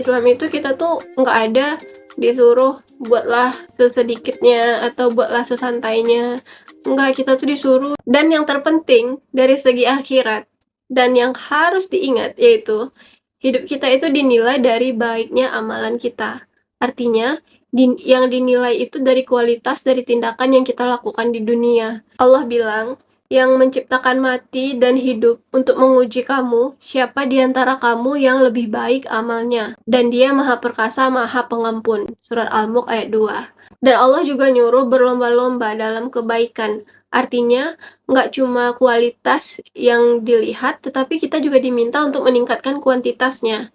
Islam itu kita tuh nggak ada disuruh buatlah sesedikitnya atau buatlah sesantainya. Enggak, kita tuh disuruh. Dan yang terpenting dari segi akhirat dan yang harus diingat yaitu hidup kita itu dinilai dari baiknya amalan kita. Artinya, yang dinilai itu dari kualitas dari tindakan yang kita lakukan di dunia. Allah bilang, yang menciptakan mati dan hidup untuk menguji kamu, siapa di antara kamu yang lebih baik amalnya. Dan dia maha perkasa, maha pengampun. Surat Al-Mulk ayat 2. Dan Allah juga nyuruh berlomba-lomba dalam kebaikan. Artinya, nggak cuma kualitas yang dilihat, tetapi kita juga diminta untuk meningkatkan kuantitasnya.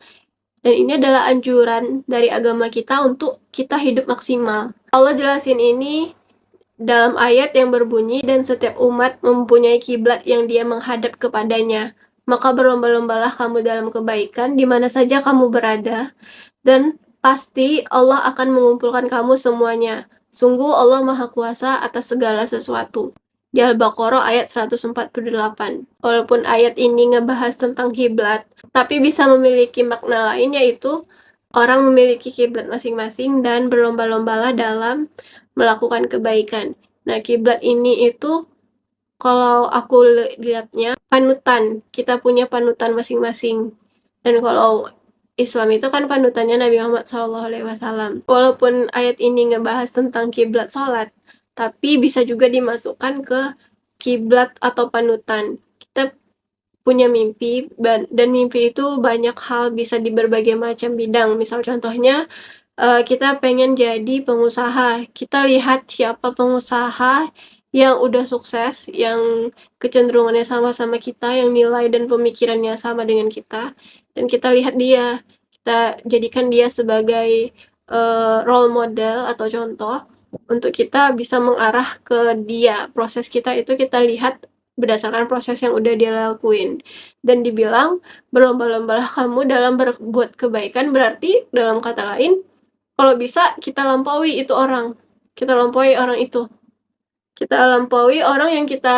Dan ini adalah anjuran dari agama kita untuk kita hidup maksimal. Allah jelasin ini dalam ayat yang berbunyi, dan setiap umat mempunyai kiblat yang dia menghadap kepadanya. Maka berlomba-lombalah kamu dalam kebaikan di mana saja kamu berada, dan pasti Allah akan mengumpulkan kamu semuanya. Sungguh Allah Maha Kuasa atas segala sesuatu. Di Al-Baqarah ayat 148. Walaupun ayat ini ngebahas tentang kiblat, tapi bisa memiliki makna lain, yaitu orang memiliki kiblat masing-masing dan berlomba-lombalah dalam melakukan kebaikan. Nah, kiblat ini itu kalau aku lihatnya panutan. Kita punya panutan masing-masing. Dan kalau Islam itu kan panutannya Nabi Muhammad SAW. Walaupun ayat ini ngebahas tentang kiblat sholat, tapi bisa juga dimasukkan ke kiblat atau panutan. Kita punya mimpi, dan mimpi itu banyak hal, bisa di berbagai macam bidang. Misal contohnya, kita pengen jadi pengusaha. Kita lihat siapa pengusaha yang udah sukses, yang kecenderungannya sama-sama kita, yang nilai dan pemikirannya sama dengan kita, dan kita lihat dia. Kita jadikan dia sebagai role model atau contoh untuk kita bisa mengarah ke dia. Proses kita itu kita lihat berdasarkan proses yang udah dia lakuin. Dan dibilang, berlomba-lombalah kamu dalam berbuat kebaikan, berarti dalam kata lain, kalau bisa kita lampaui itu orang. Kita lampaui orang itu. Kita lampaui orang yang kita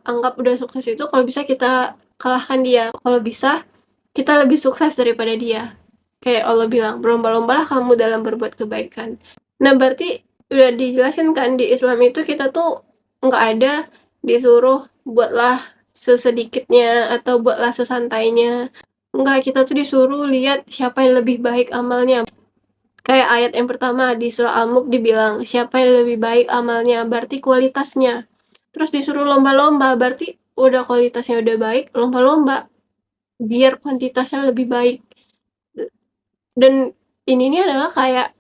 anggap udah sukses itu, kalau bisa kita kalahkan dia. Kalau bisa, kita lebih sukses daripada dia. Kayak Allah bilang, berlomba-lombalah kamu dalam berbuat kebaikan. Nah, berarti udah dijelasin kan, di Islam itu kita tuh nggak ada disuruh buatlah sesedikitnya atau buatlah sesantainya. Enggak, kita tuh disuruh lihat siapa yang lebih baik amalnya. Kayak ayat yang pertama di surah Al-Mulk dibilang, siapa yang lebih baik amalnya, berarti kualitasnya. Terus disuruh lomba-lomba, berarti udah kualitasnya udah baik, lomba-lomba biar kuantitasnya lebih baik. Dan ini adalah kayak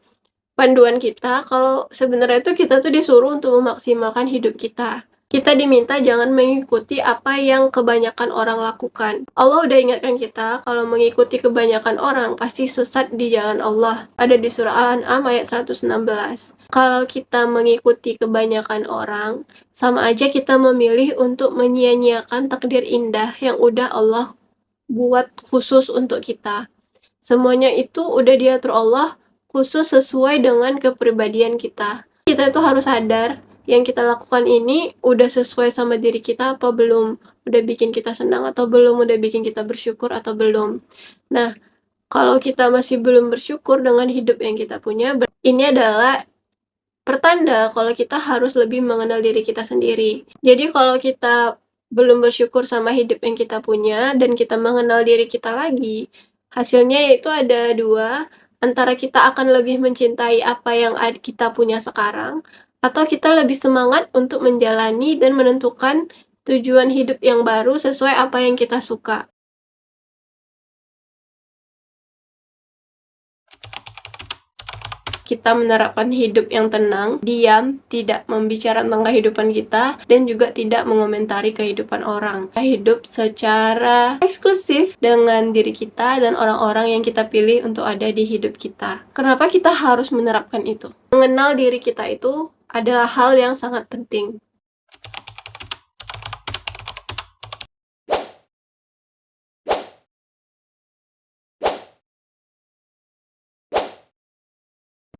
panduan kita kalau sebenarnya itu kita tuh disuruh untuk memaksimalkan hidup kita. Kita diminta jangan mengikuti apa yang kebanyakan orang lakukan. Allah udah ingatkan kita kalau mengikuti kebanyakan orang pasti sesat di jalan Allah. Ada di surah Al-An'am ayat 116. Kalau kita mengikuti kebanyakan orang, sama aja kita memilih untuk menyia-nyiakan takdir indah yang udah Allah buat khusus untuk kita. Semuanya itu udah diatur Allah khusus sesuai dengan kepribadian kita. Kita itu harus sadar yang kita lakukan ini udah sesuai sama diri kita apa belum, udah bikin kita senang atau belum, udah bikin kita bersyukur atau belum. Nah, kalau kita masih belum bersyukur dengan hidup yang kita punya, ini adalah pertanda kalau kita harus lebih mengenal diri kita sendiri. Jadi kalau kita belum bersyukur sama hidup yang kita punya dan kita mengenal diri kita lagi, hasilnya yaitu ada dua, antara kita akan lebih mencintai apa yang kita punya sekarang, atau kita lebih semangat untuk menjalani dan menentukan tujuan hidup yang baru sesuai apa yang kita suka. Kita menerapkan hidup yang tenang, diam, tidak membicarakan tentang kehidupan kita, dan juga tidak mengomentari kehidupan orang. Kita hidup secara eksklusif dengan diri kita dan orang-orang yang kita pilih untuk ada di hidup kita. Kenapa kita harus menerapkan itu? Mengenal diri kita itu adalah hal yang sangat penting.